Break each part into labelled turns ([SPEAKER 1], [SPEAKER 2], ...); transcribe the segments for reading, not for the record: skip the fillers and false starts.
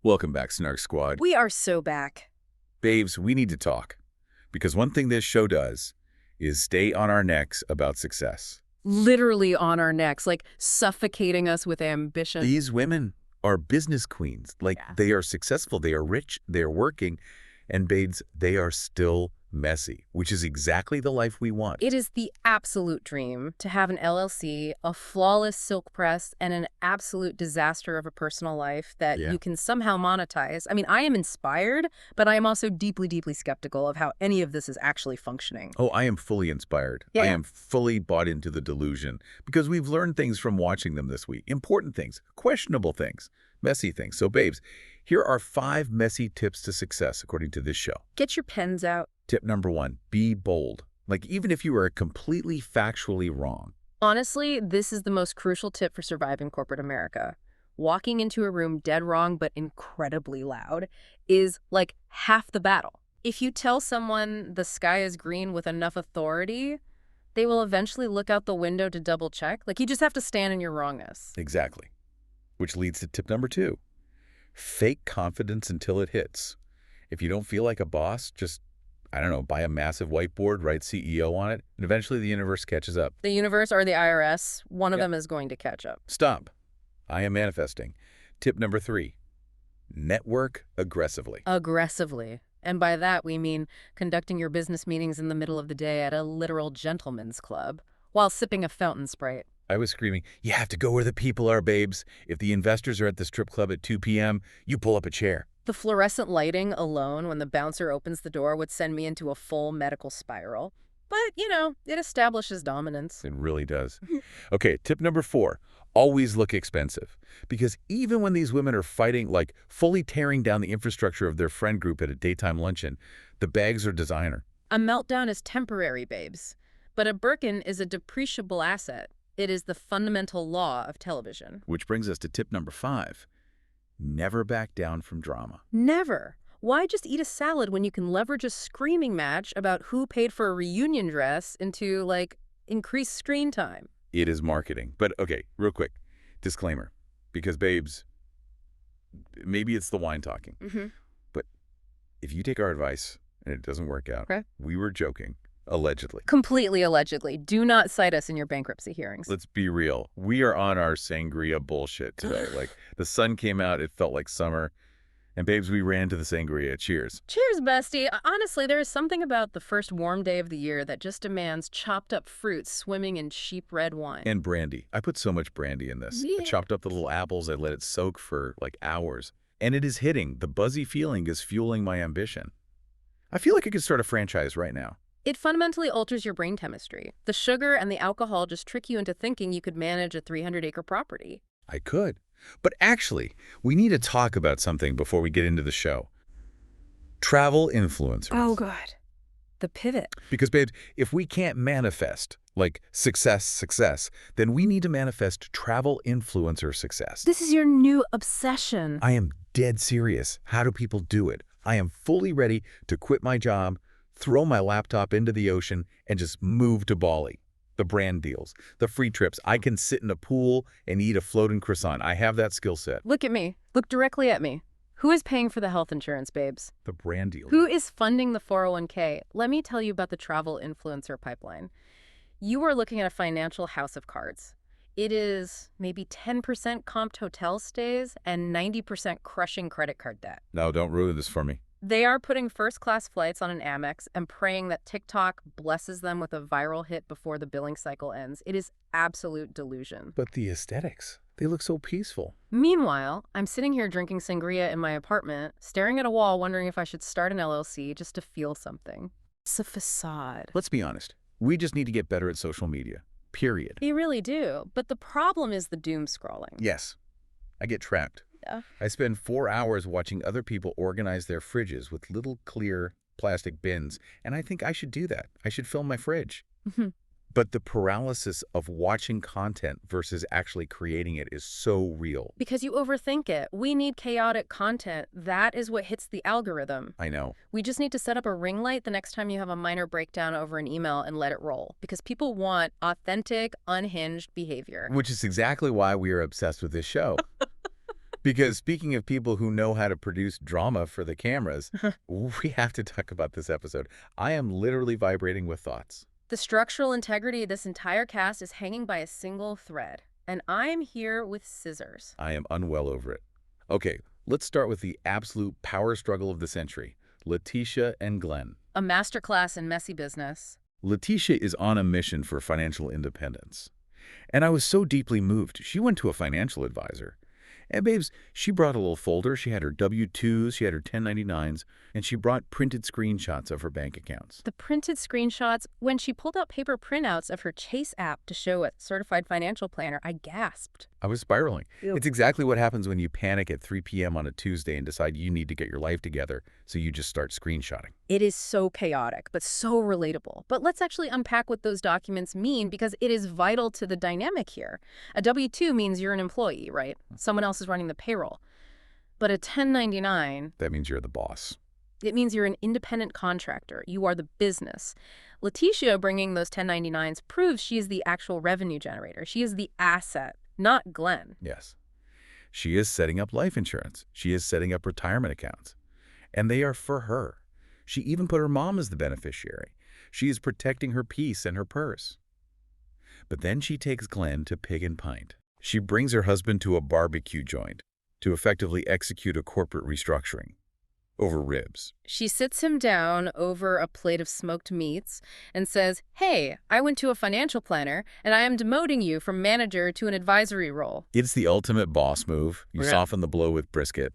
[SPEAKER 1] Welcome back, Snark Squad.
[SPEAKER 2] We are so back.
[SPEAKER 1] Babes, we need to talk. Because one thing this show does is stay on our necks about success.
[SPEAKER 2] Literally on our necks, like suffocating us with ambition.
[SPEAKER 1] These women are business queens. They are successful, they are rich, they are working, and babes, they are still messy, which is exactly the life we want.
[SPEAKER 2] It is the absolute dream to have an LLC, a flawless silk press, and an absolute disaster of a personal life that you can somehow monetize. I mean, I am inspired, but I am also deeply, deeply skeptical of how any of this is actually functioning.
[SPEAKER 1] Oh, I am fully inspired. I am fully bought into the delusion because we've learned things from watching them this week. Important things, questionable things, messy things. So, babes, here are 5 messy tips to success according to this show.
[SPEAKER 2] Get your pens out.
[SPEAKER 1] Tip number 1, be bold. Even if you are completely factually wrong.
[SPEAKER 2] Honestly, this is the most crucial tip for surviving corporate America. Walking into a room dead wrong but incredibly loud is like half the battle. If you tell someone the sky is green with enough authority, they will eventually look out the window to double check. You just have to stand in your wrongness.
[SPEAKER 1] Exactly. Which leads to tip number 2. Fake confidence until it hits. If you don't feel like a boss, just buy a massive whiteboard, write CEO on it, and eventually the universe catches up.
[SPEAKER 2] The universe or the IRS, one of them is going to catch up.
[SPEAKER 1] Stop. I am manifesting. Tip number 3, network aggressively.
[SPEAKER 2] Aggressively. And by that, we mean conducting your business meetings in the middle of the day at a literal gentleman's club while sipping a fountain Sprite.
[SPEAKER 1] I was screaming, you have to go where the people are, babes. If the investors are at the strip club at 2 p.m., you pull up a chair.
[SPEAKER 2] The fluorescent lighting alone when the bouncer opens the door would send me into a full medical spiral. But, it establishes dominance.
[SPEAKER 1] It really does. Okay, tip number 4, always look expensive. Because even when these women are fighting, fully tearing down the infrastructure of their friend group at a daytime luncheon, the bags are designer.
[SPEAKER 2] A meltdown is temporary, babes. But a Birkin is a depreciable asset. It is the fundamental law of television.
[SPEAKER 1] Which brings us to tip number 5. Never back down from drama.
[SPEAKER 2] Never. Why just eat a salad when you can leverage a screaming match about who paid for a reunion dress into, increased screen time?
[SPEAKER 1] It is marketing. But, okay, real quick, disclaimer. Because, babes, maybe it's the wine talking. But if you take our advice and it doesn't work out, we were joking. Allegedly.
[SPEAKER 2] Completely allegedly. Do not cite us in your bankruptcy hearings.
[SPEAKER 1] Let's be real. We are on our sangria bullshit today. The sun came out, it felt like summer. And babes, we ran to the sangria. Cheers.
[SPEAKER 2] Cheers, bestie. Honestly, there is something about the first warm day of the year that just demands chopped up fruit swimming in cheap red wine.
[SPEAKER 1] And brandy. I put so much brandy in this. I chopped up the little apples. I let it soak for hours. And it is hitting. The buzzy feeling is fueling my ambition. I feel like I could start a franchise right now.
[SPEAKER 2] It fundamentally alters your brain chemistry. The sugar and the alcohol just trick you into thinking you could manage a 300-acre property.
[SPEAKER 1] I could. But actually, we need to talk about something before we get into the show. Travel influencers.
[SPEAKER 2] Oh, God. The pivot.
[SPEAKER 1] Because, babes, if we can't manifest, success, then we need to manifest travel influencer success.
[SPEAKER 2] This is your new obsession.
[SPEAKER 1] I am dead serious. How do people do it? I am fully ready to quit my job, throw my laptop into the ocean, and just move to Bali. The brand deals, the free trips. I can sit in a pool and eat a floating croissant. I have that skill set.
[SPEAKER 2] Look at me. Look directly at me. Who is paying for the health insurance, babes?
[SPEAKER 1] The brand deal.
[SPEAKER 2] Who is funding the 401k? Let me tell you about the travel influencer pipeline. You are looking at a financial house of cards. It is maybe 10% comped hotel stays and 90% crushing credit card debt.
[SPEAKER 1] No, don't ruin this for me.
[SPEAKER 2] They are putting first-class flights on an Amex and praying that TikTok blesses them with a viral hit before the billing cycle ends. It is absolute delusion.
[SPEAKER 1] But the aesthetics, they look so peaceful.
[SPEAKER 2] Meanwhile, I'm sitting here drinking sangria in my apartment, staring at a wall, wondering if I should start an LLC just to feel something. It's a facade.
[SPEAKER 1] Let's be honest. We just need to get better at social media. Period.
[SPEAKER 2] You really do. But the problem is the doom scrolling.
[SPEAKER 1] Yes. I get trapped. I spend 4 hours watching other people organize their fridges with little clear plastic bins, and I think I should do that. I should fill my fridge. But the paralysis of watching content versus actually creating it is so real.
[SPEAKER 2] Because you overthink it. We need chaotic content. That is what hits the algorithm.
[SPEAKER 1] I know.
[SPEAKER 2] We just need to set up a ring light the next time you have a minor breakdown over an email and let it roll. Because people want authentic, unhinged behavior.
[SPEAKER 1] Which is exactly why we are obsessed with this show. Because speaking of people who know how to produce drama for the cameras, we have to talk about this episode. I am literally vibrating with thoughts.
[SPEAKER 2] The structural integrity of this entire cast is hanging by a single thread, and I'm here with scissors.
[SPEAKER 1] I am unwell over it. Okay, let's start with the absolute power struggle of the century, Lateshia and Glenn.
[SPEAKER 2] A masterclass in messy business.
[SPEAKER 1] Lateshia is on a mission for financial independence. And I was so deeply moved. She went to a financial advisor. And babes, she brought a little folder. She had her W-2s, she had her 1099s, and she brought printed screenshots of her bank accounts.
[SPEAKER 2] The printed screenshots, when she pulled out paper printouts of her Chase app to show a certified financial planner, I gasped.
[SPEAKER 1] I was spiraling.
[SPEAKER 2] Ew.
[SPEAKER 1] It's exactly what happens when you panic at 3 p.m. on a Tuesday and decide you need to get your life together, so you just start screenshotting.
[SPEAKER 2] It is so chaotic, but so relatable. But let's actually unpack what those documents mean, because it is vital to the dynamic here. A W-2 means you're an employee, right? Someone else is running the payroll. But a 1099...
[SPEAKER 1] That means you're the boss.
[SPEAKER 2] It means you're an independent contractor. You are the business. Lateshia bringing those 1099s proves she is the actual revenue generator. She is the asset, not Glenn.
[SPEAKER 1] Yes. She is setting up life insurance. She is setting up retirement accounts. And they are for her. She even put her mom as the beneficiary. She is protecting her peace and her purse. But then she takes Glenn to Pig and Pint. She brings her husband to a barbecue joint to effectively execute a corporate restructuring over ribs.
[SPEAKER 2] She sits him down over a plate of smoked meats and says, "Hey, I went to a financial planner, and I am demoting you from manager to an advisory role."
[SPEAKER 1] It's the ultimate boss move. You soften the blow with brisket.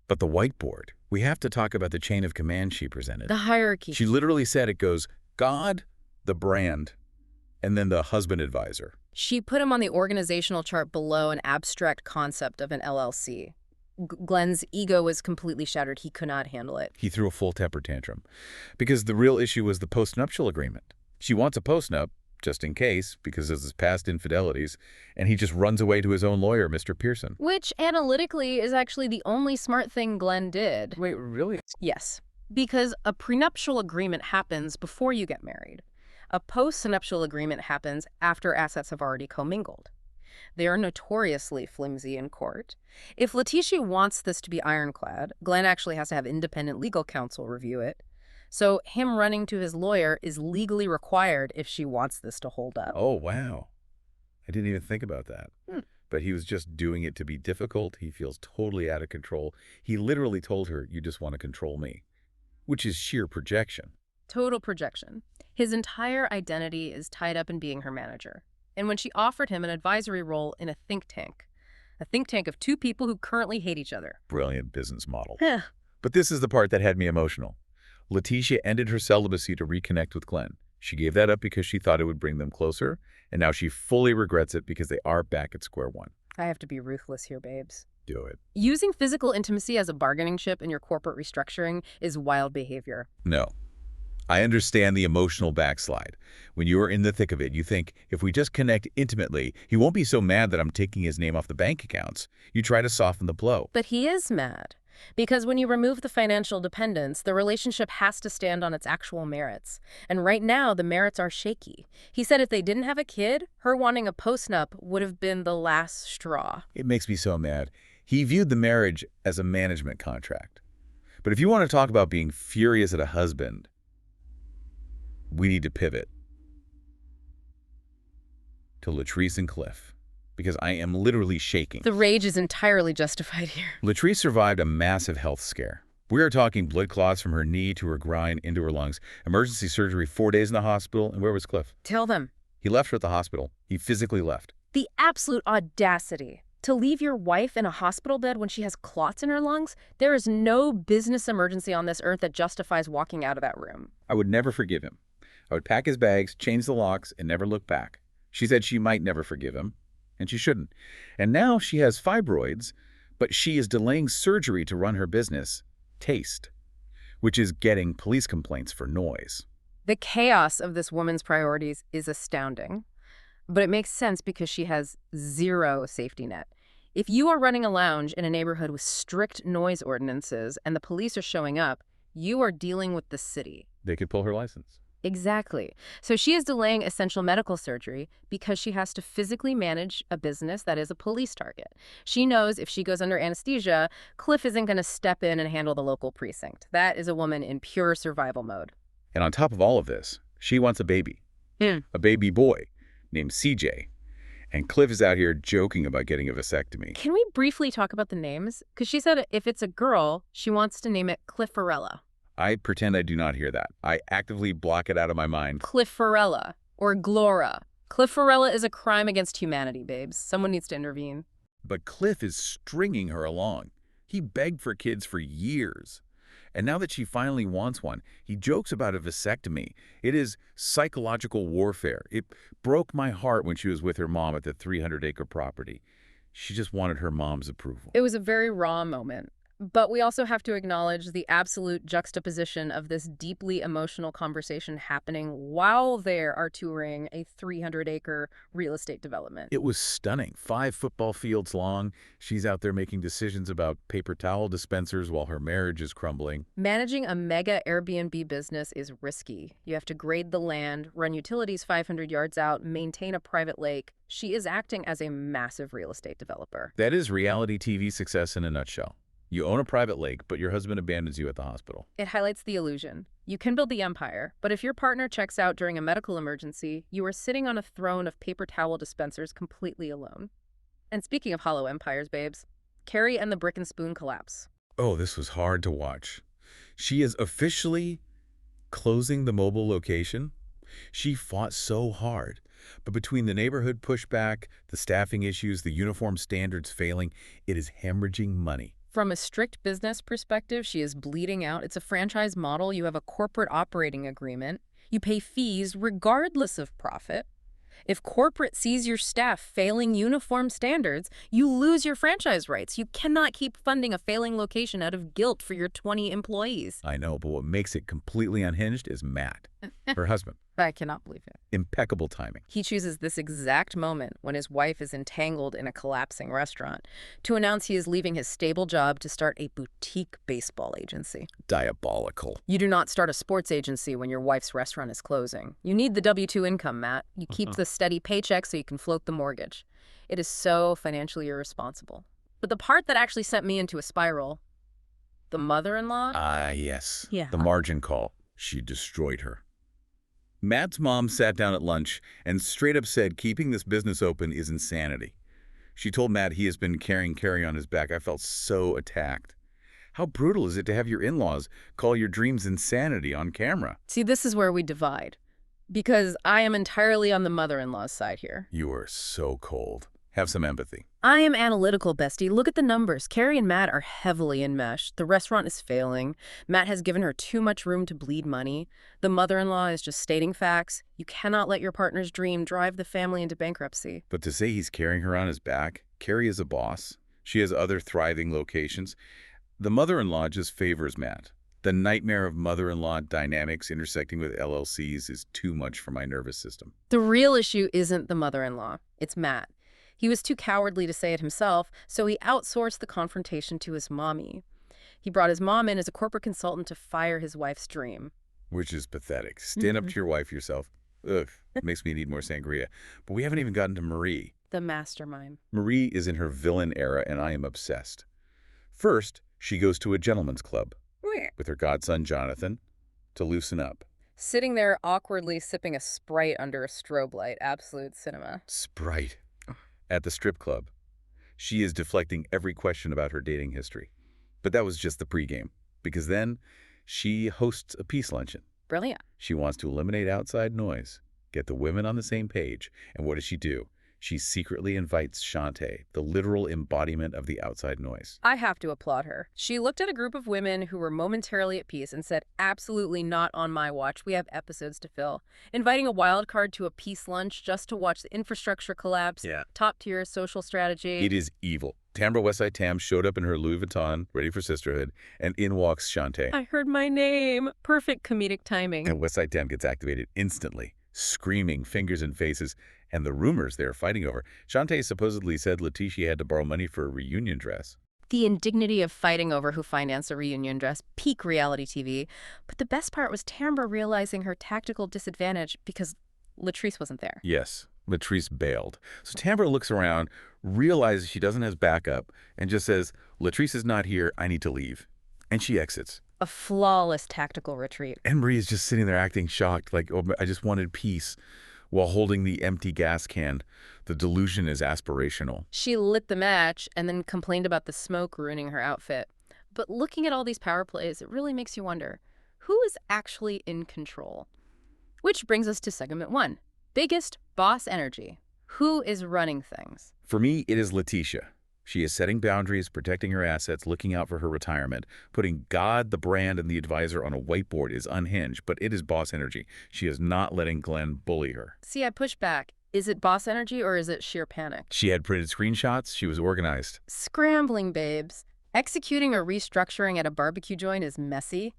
[SPEAKER 1] But the whiteboard, we have to talk about the chain of command she presented.
[SPEAKER 2] The hierarchy.
[SPEAKER 1] She literally said it goes God, the brand, and then the husband advisor.
[SPEAKER 2] She put him on the organizational chart below an abstract concept of an LLC. Glenn's ego was completely shattered. He could not handle it.
[SPEAKER 1] He threw a full temper tantrum because the real issue was the postnuptial agreement. She wants a postnup, just in case, because of his past infidelities, and he just runs away to his own lawyer, Mr. Pearson.
[SPEAKER 2] Which, analytically, is actually the only smart thing Glenn did.
[SPEAKER 1] Wait, really?
[SPEAKER 2] Yes, because a prenuptial agreement happens before you get married. A postnuptial agreement happens after assets have already commingled. They are notoriously flimsy in court. If Lateshia wants this to be ironclad, Glenn actually has to have independent legal counsel review it. So him running to his lawyer is legally required if she wants this to hold up.
[SPEAKER 1] Oh, wow. I didn't even think about that. But he was just doing it to be difficult. He feels totally out of control. He literally told her, "You just want to control me," which is sheer projection.
[SPEAKER 2] Total projection. His entire identity is tied up in being her manager. And when she offered him an advisory role in a think tank of two people who currently hate each other.
[SPEAKER 1] Brilliant business model. But this is the part that had me emotional. Lateshia ended her celibacy to reconnect with Glenn. She gave that up because she thought it would bring them closer, and now she fully regrets it because they are back at square one.
[SPEAKER 2] I have to be ruthless here, babes.
[SPEAKER 1] Do it.
[SPEAKER 2] Using physical intimacy as a bargaining chip in your corporate restructuring is wild behavior.
[SPEAKER 1] No. I understand the emotional backslide. When you are in the thick of it, you think, if we just connect intimately, he won't be so mad that I'm taking his name off the bank accounts. You try to soften the blow.
[SPEAKER 2] But he is mad. Because when you remove the financial dependence, the relationship has to stand on its actual merits. And right now, the merits are shaky. He said if they didn't have a kid, her wanting a postnup would have been the last straw.
[SPEAKER 1] It makes me so mad. He viewed the marriage as a management contract. But if you want to talk about being furious at a husband, we need to pivot to Latrice and Cliff, because I am literally shaking.
[SPEAKER 2] The rage is entirely justified here.
[SPEAKER 1] Latrice survived a massive health scare. We are talking blood clots from her knee to her groin into her lungs, emergency surgery, 4 days in the hospital, and where was Cliff?
[SPEAKER 2] Tell them.
[SPEAKER 1] He left her at the hospital. He physically left.
[SPEAKER 2] The absolute audacity. To leave your wife in a hospital bed when she has clots in her lungs? There is no business emergency on this earth that justifies walking out of that room.
[SPEAKER 1] I would never forgive him. I would pack his bags, change the locks, and never look back. She said she might never forgive him, and she shouldn't. And now she has fibroids, but she is delaying surgery to run her business, Taste, which is getting police complaints for noise.
[SPEAKER 2] The chaos of this woman's priorities is astounding, but it makes sense because she has zero safety net. If you are running a lounge in a neighborhood with strict noise ordinances and the police are showing up, you are dealing with the city.
[SPEAKER 1] They could pull her license.
[SPEAKER 2] Exactly. So she is delaying essential medical surgery because she has to physically manage a business that is a police target. She knows if she goes under anesthesia, Cliff isn't going to step in and handle the local precinct. That is a woman in pure survival mode.
[SPEAKER 1] And on top of all of this, she wants a baby. A baby boy named CJ. And Cliff is out here joking about getting a vasectomy.
[SPEAKER 2] Can we briefly talk about the names? Because she said if it's a girl, she wants to name it Clifforella.
[SPEAKER 1] I pretend I do not hear that. I actively block it out of my mind.
[SPEAKER 2] Clifforella or Glora. Clifforella is a crime against humanity, babes. Someone needs to intervene.
[SPEAKER 1] But Cliff is stringing her along. He begged for kids for years. And now that she finally wants one, he jokes about a vasectomy. It is psychological warfare. It broke my heart when she was with her mom at the 300-acre property. She just wanted her mom's approval.
[SPEAKER 2] It was a very raw moment. But we also have to acknowledge the absolute juxtaposition of this deeply emotional conversation happening while they are touring a 300-acre real estate development.
[SPEAKER 1] It was stunning. 5 football fields long. She's out there making decisions about paper towel dispensers while her marriage is crumbling.
[SPEAKER 2] Managing a mega Airbnb business is risky. You have to grade the land, run utilities 500 yards out, maintain a private lake. She is acting as a massive real estate developer.
[SPEAKER 1] That is reality TV success in a nutshell. You own a private lake, but your husband abandons you at the hospital.
[SPEAKER 2] It highlights the illusion. You can build the empire, but if your partner checks out during a medical emergency, you are sitting on a throne of paper towel dispensers completely alone. And speaking of hollow empires, babes, Carrie and the Brick and Spoon collapse.
[SPEAKER 1] Oh, this was hard to watch. She is officially closing the mobile location. She fought so hard. But between the neighborhood pushback, the staffing issues, the uniform standards failing, it is hemorrhaging money.
[SPEAKER 2] From a strict business perspective, she is bleeding out. It's a franchise model. You have a corporate operating agreement. You pay fees regardless of profit. If corporate sees your staff failing uniform standards, you lose your franchise rights. You cannot keep funding a failing location out of guilt for your 20 employees.
[SPEAKER 1] I know, but what makes it completely unhinged is Matt, her husband.
[SPEAKER 2] I cannot believe it.
[SPEAKER 1] Impeccable timing.
[SPEAKER 2] He chooses this exact moment when his wife is entangled in a collapsing restaurant to announce he is leaving his stable job to start a boutique baseball agency.
[SPEAKER 1] Diabolical.
[SPEAKER 2] You do not start a sports agency when your wife's restaurant is closing. You need the W-2 income, Matt. You keep the steady paycheck so you can float the mortgage. It is so financially irresponsible. But the part that actually sent me into a spiral, the mother-in-law?
[SPEAKER 1] Ah, yes.
[SPEAKER 2] Yeah.
[SPEAKER 1] The margin call. She destroyed her. Matt's mom sat down at lunch and straight up said keeping this business open is insanity. She told Matt he has been carrying Carrie on his back. I felt so attacked. How brutal is it to have your in-laws call your dreams insanity on camera?
[SPEAKER 2] See, this is where we divide. Because I am entirely on the mother-in-law's side here.
[SPEAKER 1] You are so cold. Have some empathy.
[SPEAKER 2] I am analytical, bestie. Look at the numbers. Carrie and Matt are heavily enmeshed. The restaurant is failing. Matt has given her too much room to bleed money. The mother-in-law is just stating facts. You cannot let your partner's dream drive the family into bankruptcy.
[SPEAKER 1] But to say he's carrying her on his back, Carrie is a boss. She has other thriving locations. The mother-in-law just favors Matt. The nightmare of mother-in-law dynamics intersecting with LLCs is too much for my nervous system.
[SPEAKER 2] The real issue isn't the mother-in-law. It's Matt. He was too cowardly to say it himself, so he outsourced the confrontation to his mommy. He brought his mom in as a corporate consultant to fire his wife's dream.
[SPEAKER 1] Which is pathetic. Stand up to your wife yourself. Ugh, makes me need more sangria. But we haven't even gotten to Marie.
[SPEAKER 2] The mastermind.
[SPEAKER 1] Marie is in her villain era, and I am obsessed. First, she goes to a gentleman's club with her godson, Jonathan, to loosen up.
[SPEAKER 2] Sitting there awkwardly sipping a Sprite under a strobe light. Absolute cinema.
[SPEAKER 1] Sprite. At the strip club, she is deflecting every question about her dating history. But that was just the pregame, because then she hosts a peace luncheon.
[SPEAKER 2] Brilliant.
[SPEAKER 1] She wants to eliminate outside noise, get the women on the same page. And what does she do? She secretly invites Shante, the literal embodiment of the outside noise.
[SPEAKER 2] I have to applaud her. She looked at a group of women who were momentarily at peace and said, absolutely not on my watch. We have episodes to fill. Inviting a wild card to a peace lunch just to watch the infrastructure collapse.
[SPEAKER 1] Yeah.
[SPEAKER 2] Top tier social strategy.
[SPEAKER 1] It is evil. Tambra Westside Tam showed up in her Louis Vuitton, ready for sisterhood, and in walks Shante.
[SPEAKER 2] I heard my name. Perfect comedic timing.
[SPEAKER 1] And Westside Tam gets activated instantly, screaming, fingers in faces, and the rumors they are fighting over. Shante supposedly said Lateshia had to borrow money for a reunion dress.
[SPEAKER 2] The indignity of fighting over who financed a reunion dress, peak reality TV. But the best part was Tambra realizing her tactical disadvantage because Latrice wasn't there.
[SPEAKER 1] Yes, Latrice bailed. So Tambra looks around, realizes she doesn't have backup, and just says, Latrice is not here, I need to leave. And she exits.
[SPEAKER 2] A flawless tactical retreat.
[SPEAKER 1] And Marie is just sitting there acting shocked, like, oh, I just wanted peace, while holding the empty gas can. The delusion is aspirational.
[SPEAKER 2] She lit the match and then complained about the smoke ruining her outfit. But looking at all these power plays, it really makes you wonder, who is actually in control? Which brings us to segment 1. Biggest boss energy. Who is running things?
[SPEAKER 1] For me, it is Lateshia. She is setting boundaries, protecting her assets, looking out for her retirement. Putting God, the brand, and the advisor on a whiteboard is unhinged, but it is boss energy. She is not letting Glenn bully her.
[SPEAKER 2] See, I push back. Is it boss energy or is it sheer panic?
[SPEAKER 1] She had printed screenshots. She was organized.
[SPEAKER 2] Scrambling, babes. Executing a restructuring at a barbecue joint is messy.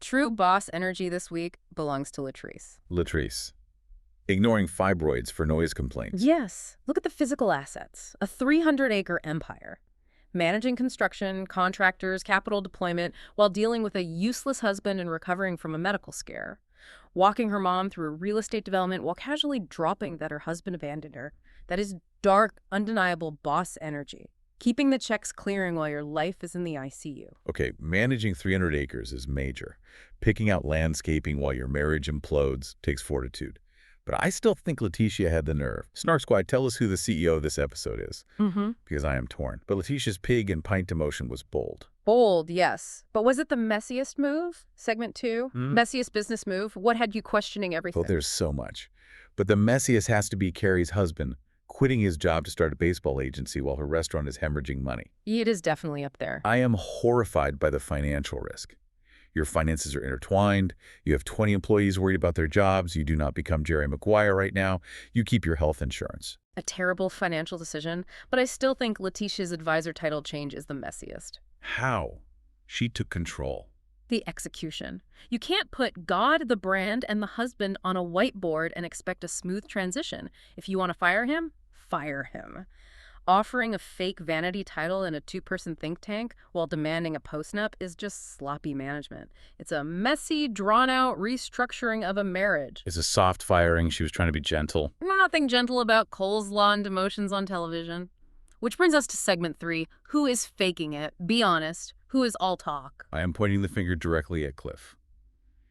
[SPEAKER 2] True boss energy this week belongs to Latrice.
[SPEAKER 1] Latrice. Ignoring fibroids for noise complaints.
[SPEAKER 2] Yes. Look at the physical assets. A 300-acre empire. Managing construction, contractors, capital deployment, while dealing with a useless husband and recovering from a medical scare. Walking her mom through real estate development while casually dropping that her husband abandoned her. That is dark, undeniable boss energy. Keeping the checks clearing while your life is in the ICU.
[SPEAKER 1] Okay, managing 300 acres is major. Picking out landscaping while your marriage implodes takes fortitude. But I still think Lateshia had the nerve. Snark Squad, tell us who the CEO of this episode is. Because I am torn. But Letitia's pig and pint emotion was bold.
[SPEAKER 2] Bold, yes. But was it the messiest move? Segment 2? Messiest business move? What had you questioning everything?
[SPEAKER 1] Oh, there's so much. But the messiest has to be Carrie's husband, quitting his job to start a baseball agency while her restaurant is hemorrhaging money.
[SPEAKER 2] It is definitely up there.
[SPEAKER 1] I am horrified by the financial risk. Your finances are intertwined. You have 20 employees worried about their jobs. You do not become Jerry Maguire right now. You keep your health insurance.
[SPEAKER 2] A terrible financial decision, but I still think Letitia's advisor title change is the messiest.
[SPEAKER 1] How? She took control.
[SPEAKER 2] The execution. You can't put God, the brand, and the husband on a whiteboard and expect a smooth transition. If you want to fire him, fire him. Offering a fake vanity title in a 2-person think tank while demanding a postnup is just sloppy management. It's a messy, drawn-out restructuring of a marriage.
[SPEAKER 1] It's a soft firing. She was trying to be gentle.
[SPEAKER 2] Nothing gentle about Cole's Law and demotions on television. Which brings us to segment 3. Who is faking it? Be honest. Who is all talk?
[SPEAKER 1] I am pointing the finger directly at Cliff.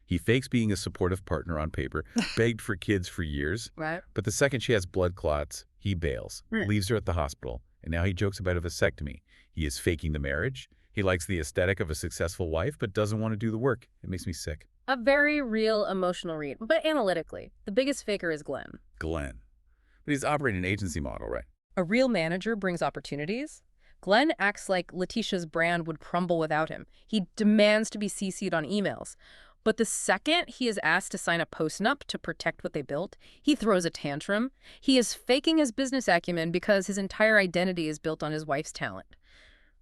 [SPEAKER 1] He fakes being a supportive partner on paper, begged for kids for years.
[SPEAKER 2] Right.
[SPEAKER 1] But the second she has blood clots, he bails, leaves her at the hospital, and now he jokes about a vasectomy. He is faking the marriage. He likes the aesthetic of a successful wife, but doesn't want to do the work. It makes me sick.
[SPEAKER 2] A very real emotional read, but analytically, the biggest faker is Glenn.
[SPEAKER 1] Glenn. But he's operating an agency model, right?
[SPEAKER 2] A real manager brings opportunities. Glenn acts like Letitia's brand would crumble without him. He demands to be CC'd on emails. But the second he is asked to sign a postnup to protect what they built, he throws a tantrum. He is faking his business acumen because his entire identity is built on his wife's talent.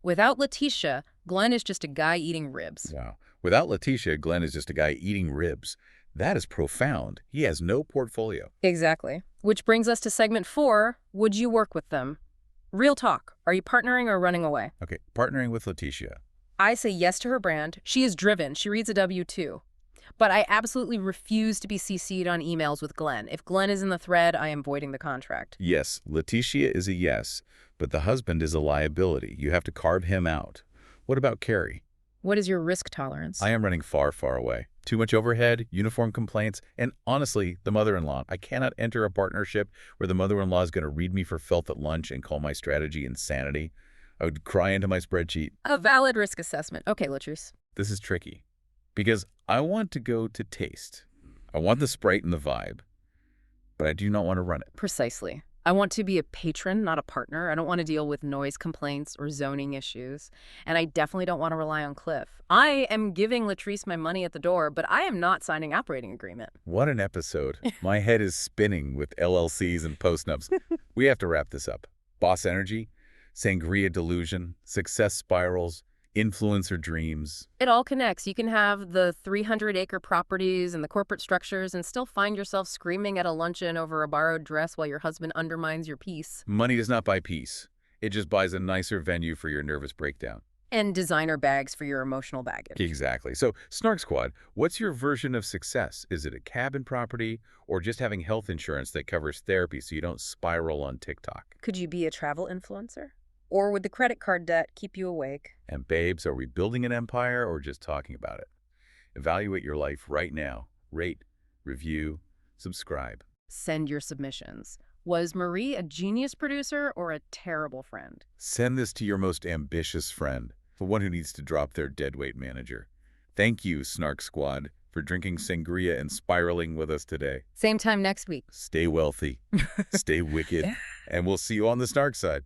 [SPEAKER 2] Without Lateshia, Glenn is just a guy eating ribs.
[SPEAKER 1] Wow. Without Lateshia, Glenn is just a guy eating ribs. That is profound. He has no portfolio.
[SPEAKER 2] Exactly. Which brings us to segment 4. Would you work with them? Real talk. Are you partnering or running away?
[SPEAKER 1] Okay, partnering with Lateshia.
[SPEAKER 2] I say yes to her brand. She is driven. She reads a W-2. But I absolutely refuse to be CC'd on emails with Glenn. If Glenn is in the thread, I am voiding the contract.
[SPEAKER 1] Yes, Lateshia is a yes, but the husband is a liability. You have to carve him out. What about Carrie?
[SPEAKER 2] What is your risk tolerance?
[SPEAKER 1] I am running far, far away. Too much overhead, uniform complaints, and honestly, the mother-in-law. I cannot enter a partnership where the mother-in-law is going to read me for filth at lunch and call my strategy insanity. I would cry into my spreadsheet.
[SPEAKER 2] A valid risk assessment. Okay, Latrice.
[SPEAKER 1] This is tricky because I want to go to taste. I want the Sprite and the vibe, but I do not want to run it.
[SPEAKER 2] Precisely. I want to be a patron, not a partner. I don't want to deal with noise complaints or zoning issues. And I definitely don't want to rely on Cliff. I am giving Latrice my money at the door, but I am not signing operating agreement.
[SPEAKER 1] What an episode. My head is spinning with LLCs and postnups. We have to wrap this up. Boss energy, sangria delusion, success spirals, influencer dreams.
[SPEAKER 2] It all connects. You can have the 300-acre properties and the corporate structures and still find yourself screaming at a luncheon over a borrowed dress while your husband undermines your peace.
[SPEAKER 1] Money does not buy peace. It just buys a nicer venue for your nervous breakdown.
[SPEAKER 2] And designer bags for your emotional baggage.
[SPEAKER 1] Exactly. So, Snark Squad, what's your version of success? Is it a cabin property or just having health insurance that covers therapy so you don't spiral on TikTok?
[SPEAKER 2] Could you be a travel influencer? Or would the credit card debt keep you awake?
[SPEAKER 1] And babes, are we building an empire or just talking about it? Evaluate your life right now. Rate, review, subscribe.
[SPEAKER 2] Send your submissions. Was Marie a genius producer or a terrible friend?
[SPEAKER 1] Send this to your most ambitious friend, the one who needs to drop their deadweight manager. Thank you, Snark Squad, for drinking sangria and spiraling with us today.
[SPEAKER 2] Same time next week.
[SPEAKER 1] Stay wealthy, stay wicked, and we'll see you on the Snark side.